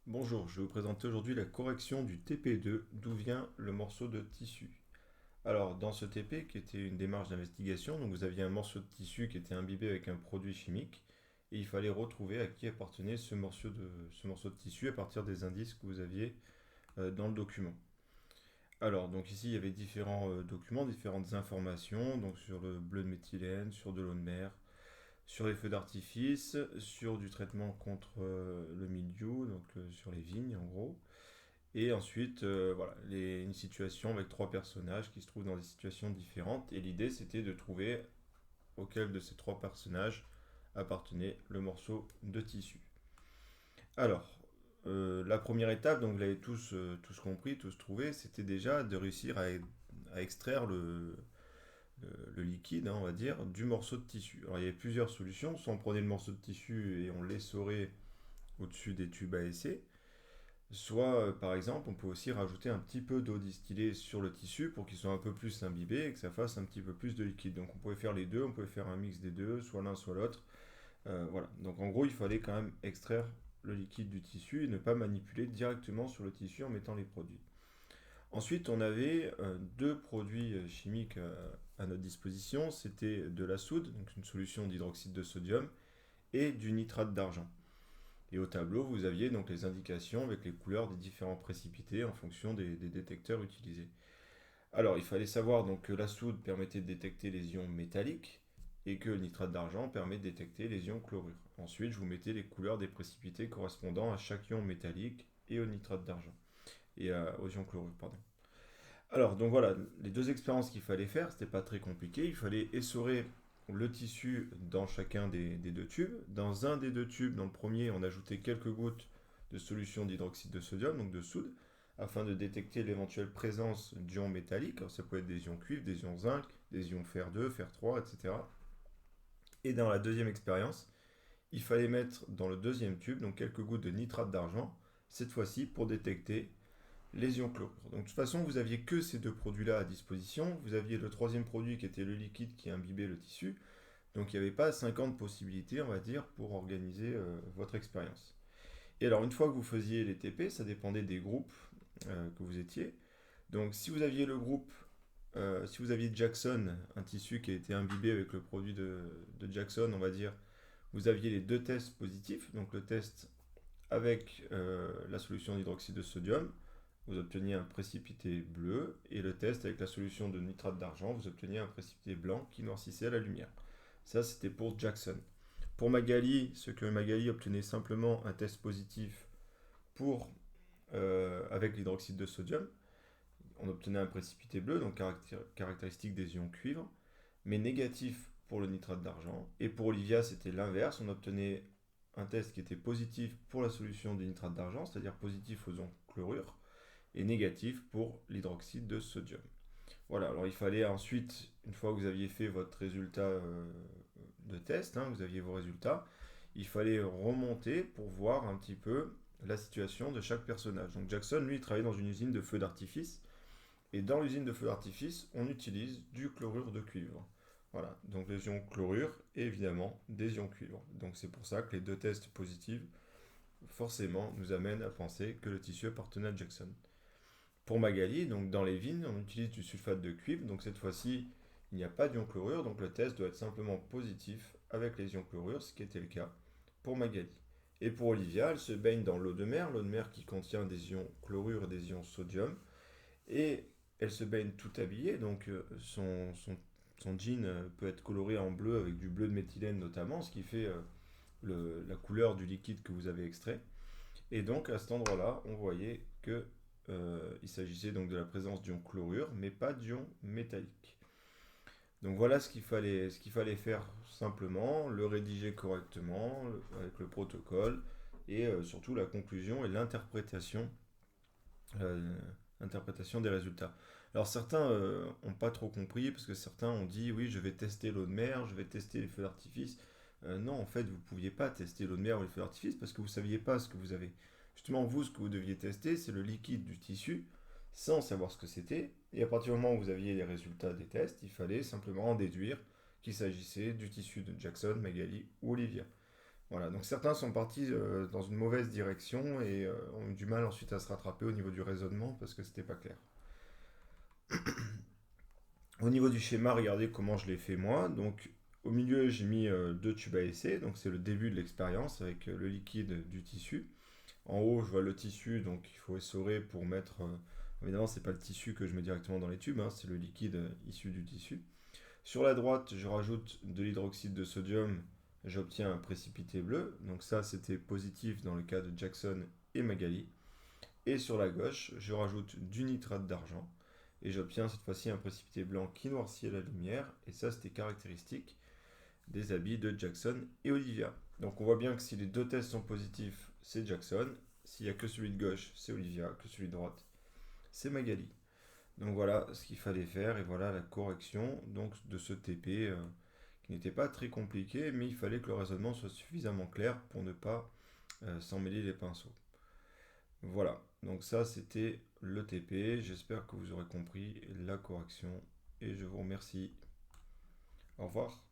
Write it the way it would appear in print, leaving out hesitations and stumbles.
Bonjour, je vais vous présenter aujourd'hui la correction du TP2, d'où vient le morceau de tissu. Alors, dans ce TP, qui était une démarche d'investigation, donc vous aviez un morceau de tissu qui était imbibé avec un produit chimique, et il fallait retrouver à qui appartenait ce morceau de tissu à partir des indices que vous aviez dans le document. Alors, donc ici, il y avait différents documents, différentes informations, donc sur le bleu de méthylène, sur de l'eau de mer, sur les feux d'artifice, sur du traitement contre le mildiou, donc sur les vignes en gros. Et ensuite, voilà, une situation avec trois personnages qui se trouvent dans des situations différentes. Et l'idée, c'était de trouver auquel de ces trois personnages appartenait le morceau de tissu. Alors, la première étape, donc vous l'avez tous compris, tous trouvé, c'était déjà de réussir à extraire le liquide, hein, on va dire, du morceau de tissu. Alors, il y avait plusieurs solutions. Soit on prenait le morceau de tissu et on l'essorait au-dessus des tubes à essai. Soit, par exemple, on peut aussi rajouter un petit peu d'eau distillée sur le tissu pour qu'il soit un peu plus imbibé et que ça fasse un petit peu plus de liquide. Donc on pouvait faire les deux, on pouvait faire un mix des deux, soit l'un, soit l'autre. Voilà. Donc en gros, il fallait quand même extraire le liquide du tissu et ne pas manipuler directement sur le tissu en mettant les produits. Ensuite, on avait deux produits chimiques à notre disposition. C'était de la soude, donc une solution d'hydroxyde de sodium, et du nitrate d'argent. Et au tableau, vous aviez donc les indications avec les couleurs des différents précipités en fonction des détecteurs utilisés. Alors, il fallait savoir donc que la soude permettait de détecter les ions métalliques et que le nitrate d'argent permet de détecter les ions chlorure. Ensuite, je vous mettais les couleurs des précipités correspondant à chaque ion métallique et au nitrate d'argent et aux ions chlorure, pardon. Alors, donc voilà, les deux expériences qu'il fallait faire, c'était pas très compliqué. Il fallait essorer le tissu dans chacun des deux tubes. Dans un des deux tubes, dans le premier, on ajoutait quelques gouttes de solution d'hydroxyde de sodium, donc de soude, afin de détecter l'éventuelle présence d'ions métalliques. Alors, ça peut être des ions cuivre, des ions zinc, des ions fer 2, fer 3, etc. Et dans la deuxième expérience, il fallait mettre dans le deuxième tube donc quelques gouttes de nitrate d'argent, cette fois-ci pour détecter les ions chlorure. Donc de toute façon, vous aviez que ces deux produits-là à disposition. Vous aviez le troisième produit qui était le liquide qui imbibait le tissu. Donc il n'y avait pas 50 possibilités, on va dire, pour organiser votre expérience. Et alors une fois que vous faisiez les TP, ça dépendait des groupes que vous étiez. Donc si vous aviez Jackson, un tissu qui a été imbibé avec le produit de Jackson, on va dire, vous aviez les deux tests positifs. Donc le test avec la solution d'hydroxyde de sodium, vous obteniez un précipité bleu, et le test avec la solution de nitrate d'argent, vous obteniez un précipité blanc qui noircissait à la lumière. Ça, c'était pour Jackson. Pour Magali, ce que Magali obtenait simplement un test positif avec l'hydroxyde de sodium, on obtenait un précipité bleu, donc caractéristique des ions cuivre, mais négatif pour le nitrate d'argent. Et pour Olivia, c'était l'inverse, on obtenait un test qui était positif pour la solution du nitrate d'argent, c'est-à-dire positif aux ions chlorure, et négatif pour l'hydroxyde de sodium. Voilà, alors il fallait ensuite, une fois que vous aviez fait votre résultat de test, hein, vous aviez vos résultats, il fallait remonter pour voir un petit peu la situation de chaque personnage. Donc Jackson, lui, il travaillait dans une usine de feux d'artifice, et dans l'usine de feux d'artifice, on utilise du chlorure de cuivre. Voilà, donc les ions chlorure et évidemment des ions cuivre. Donc c'est pour ça que les deux tests positifs, forcément, nous amènent à penser que le tissu appartenait à Jackson. Pour Magali, donc dans les vignes, on utilise du sulfate de cuivre. Donc cette fois-ci, il n'y a pas d'ion chlorure. Donc le test doit être simplement positif avec les ions chlorure, ce qui était le cas pour Magali. Et pour Olivia, elle se baigne dans l'eau de mer qui contient des ions chlorure et des ions sodium. Et elle se baigne tout habillée. Donc son jean peut être coloré en bleu avec du bleu de méthylène notamment, ce qui fait la couleur du liquide que vous avez extrait. Et donc à cet endroit-là, on voyait que il s'agissait donc de la présence d'ions chlorure, mais pas d'ions métalliques. Donc voilà ce qu'il fallait faire simplement, le rédiger correctement avec le protocole et surtout la conclusion et euh, l'interprétation des résultats. Alors certains n'ont pas trop compris parce que certains ont dit oui je vais tester l'eau de mer, je vais tester les feux d'artifice. Non, en fait vous ne pouviez pas tester l'eau de mer ou les feux d'artifice parce que vous ne saviez pas ce que vous avez. Justement, vous, ce que vous deviez tester, c'est le liquide du tissu, sans savoir ce que c'était. Et à partir du moment où vous aviez les résultats des tests, il fallait simplement en déduire qu'il s'agissait du tissu de Jackson, Magali ou Olivia. Voilà, donc certains sont partis dans une mauvaise direction et ont eu du mal ensuite à se rattraper au niveau du raisonnement parce que c'était pas clair. Au niveau du schéma, regardez comment je l'ai fait moi. Donc au milieu, j'ai mis deux tubes à essai, donc c'est le début de l'expérience avec le liquide du tissu. En haut, je vois le tissu, donc il faut essorer pour mettre. Évidemment, c'est pas le tissu que je mets directement dans les tubes, hein, c'est le liquide issu du tissu. Sur la droite, je rajoute de l'hydroxyde de sodium, j'obtiens un précipité bleu. Donc ça, c'était positif dans le cas de Jackson et Magali. Et sur la gauche, je rajoute du nitrate d'argent et j'obtiens cette fois-ci un précipité blanc qui noircit à la lumière. Et ça, c'était caractéristique des habits de Jackson et Olivia. Donc on voit bien que si les deux tests sont positifs, c'est Jackson. S'il n'y a que celui de gauche, c'est Olivia. Que celui de droite, c'est Magali. Donc voilà ce qu'il fallait faire et voilà la correction donc, de ce TP qui n'était pas très compliqué, mais il fallait que le raisonnement soit suffisamment clair pour ne pas s'en mêler les pinceaux. Voilà, donc ça c'était le TP. J'espère que vous aurez compris la correction et je vous remercie. Au revoir.